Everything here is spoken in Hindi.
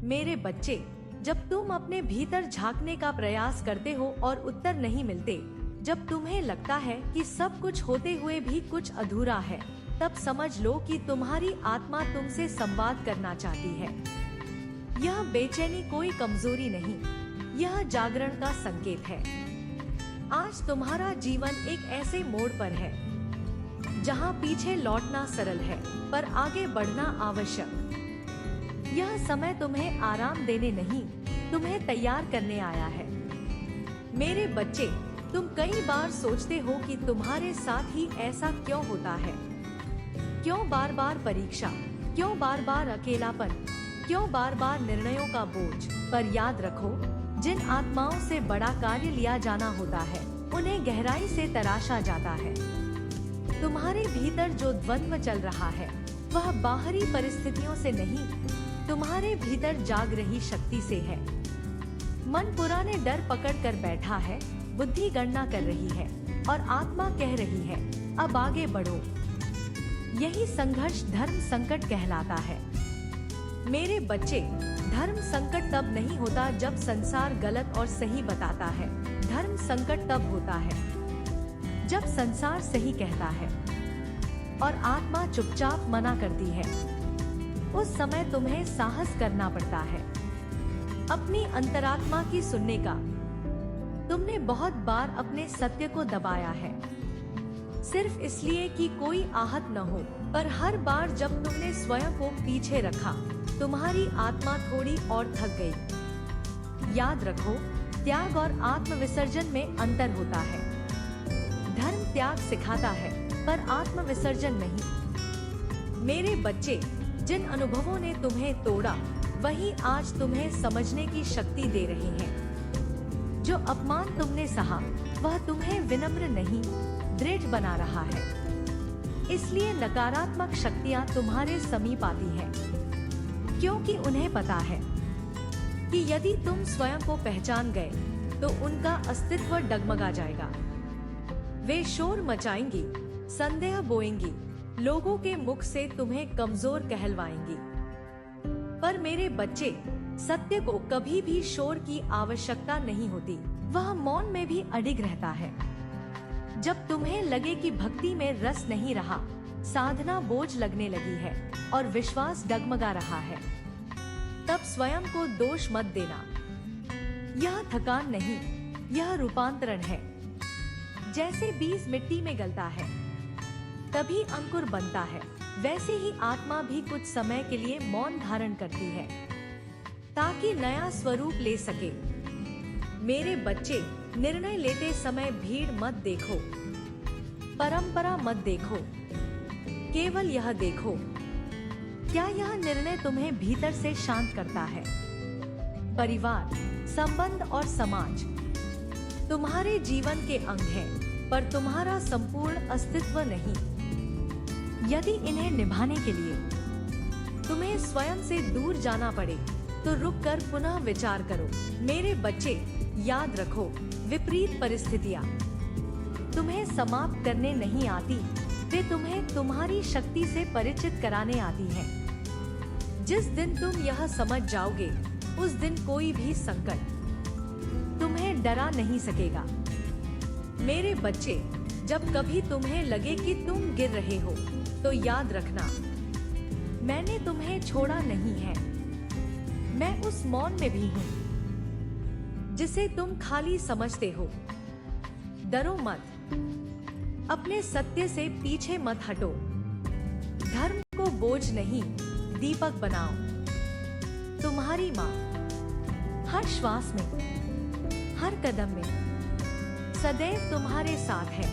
मेरे बच्चे, जब तुम अपने भीतर झांकने का प्रयास करते हो और उत्तर नहीं मिलते, जब तुम्हें लगता है कि सब कुछ होते हुए भी कुछ अधूरा है, तब समझ लो कि तुम्हारी आत्मा तुमसे संवाद करना चाहती है। यह बेचैनी कोई कमजोरी नहीं, यह जागरण का संकेत है। आज तुम्हारा जीवन एक ऐसे मोड़ पर है जहां पीछे लौटना सरल है, पर आगे बढ़ना आवश्यक। यह समय तुम्हें आराम देने नहीं, तुम्हें तैयार करने आया है। मेरे बच्चे, तुम कई बार सोचते हो कि तुम्हारे साथ ही ऐसा क्यों होता है। क्यों बार बार परीक्षा, क्यों बार बार अकेलापन, क्यों बार बार निर्णयों का बोझ। पर याद रखो, जिन आत्माओं से बड़ा कार्य लिया जाना होता है, उन्हें गहराई से तराशा जाता है। तुम्हारे भीतर जो द्वंद्व चल रहा है, वह बाहरी परिस्थितियों से नहीं, तुम्हारे भीतर जाग रही शक्ति से है। मन पुराने डर पकड़ कर बैठा है, बुद्धि गणना कर रही है और आत्मा कह रही है, अब आगे बढ़ो। यही संघर्ष धर्म संकट कहलाता है। मेरे बच्चे, धर्म संकट तब नहीं होता जब संसार गलत और सही बताता है। धर्म संकट तब होता है जब संसार सही कहता है और आत्मा चुपचाप मना करती है। उस समय तुम्हें साहस करना पड़ता है अपनी अंतरात्मा की सुनने का। तुमने बहुत बार अपने सत्य को दबाया है, सिर्फ इसलिए कि कोई आहत न हो। पर हर बार जब तुमने स्वयं को पीछे रखा, तुम्हारी आत्मा थोड़ी और थक गई। याद रखो, त्याग और आत्मविसर्जन में अंतर होता है। धर्म त्याग सिखाता है, पर आत्मविसर्जन नहीं। मेरे बच्चे, जिन अनुभवों ने तुम्हें तोड़ा, वही आज तुम्हें समझने की शक्ति दे रहे हैं। जो अपमान तुमने सहा, वह तुम्हें विनम्र नहीं, दृढ़ बना रहा है। इसलिए नकारात्मक शक्तियां तुम्हारे समीप आती हैं, क्योंकि उन्हें पता है कि यदि तुम स्वयं को पहचान गए, तो उनका अस्तित्व डगमगा जाएगा। वे शोर मचाएंगी, संदेह बोएंगी, लोगों के मुख से तुम्हें कमजोर कहलवाएंगी। पर मेरे बच्चे, सत्य को कभी भी शोर की आवश्यकता नहीं होती, वह मौन में भी अडिग रहता है। जब तुम्हें लगे कि भक्ति में रस नहीं रहा, साधना बोझ लगने लगी है और विश्वास डगमगा रहा है, तब स्वयं को दोष मत देना। यह थकान नहीं, यह रूपांतरण है। जैसे बीज मिट्टी में गलता है, तभी अंकुर बनता है, वैसे ही आत्मा भी कुछ समय के लिए मौन धारण करती है, ताकि नया स्वरूप ले सके। मेरे बच्चे, निर्णय लेते समय भीड़ मत देखो, परंपरा मत देखो, केवल यह देखो, क्या यह निर्णय तुम्हें भीतर से शांत करता है। परिवार, संबंध और समाज तुम्हारे जीवन के अंग हैं, पर तुम्हारा संपूर्ण अस्तित्व नहीं। यदि इन्हें निभाने के लिए तुम्हें स्वयं से दूर जाना पड़े, तो रुककर पुनः विचार करो। मेरे बच्चे, याद रखो, विपरीत परिस्थितियां तुम्हें समाप्त करने नहीं आती, वे तुम्हें तुम्हारी शक्ति से परिचित कराने आती हैं। जिस दिन तुम यह समझ जाओगे, उस दिन कोई भी संकट तुम्हें डरा नहीं सकेगा। मेरे बच्चे, जब कभी तुम्हें लगे कि तुम गिर रहे हो, तो याद रखना, मैंने तुम्हें छोड़ा नहीं है। मैं उस मौन में भी हूँ जिसे तुम खाली समझते हो। डरो मत, अपने सत्य से पीछे मत हटो। धर्म को बोझ नहीं, दीपक बनाओ। तुम्हारी माँ हर श्वास में, हर कदम में सदैव तुम्हारे साथ है।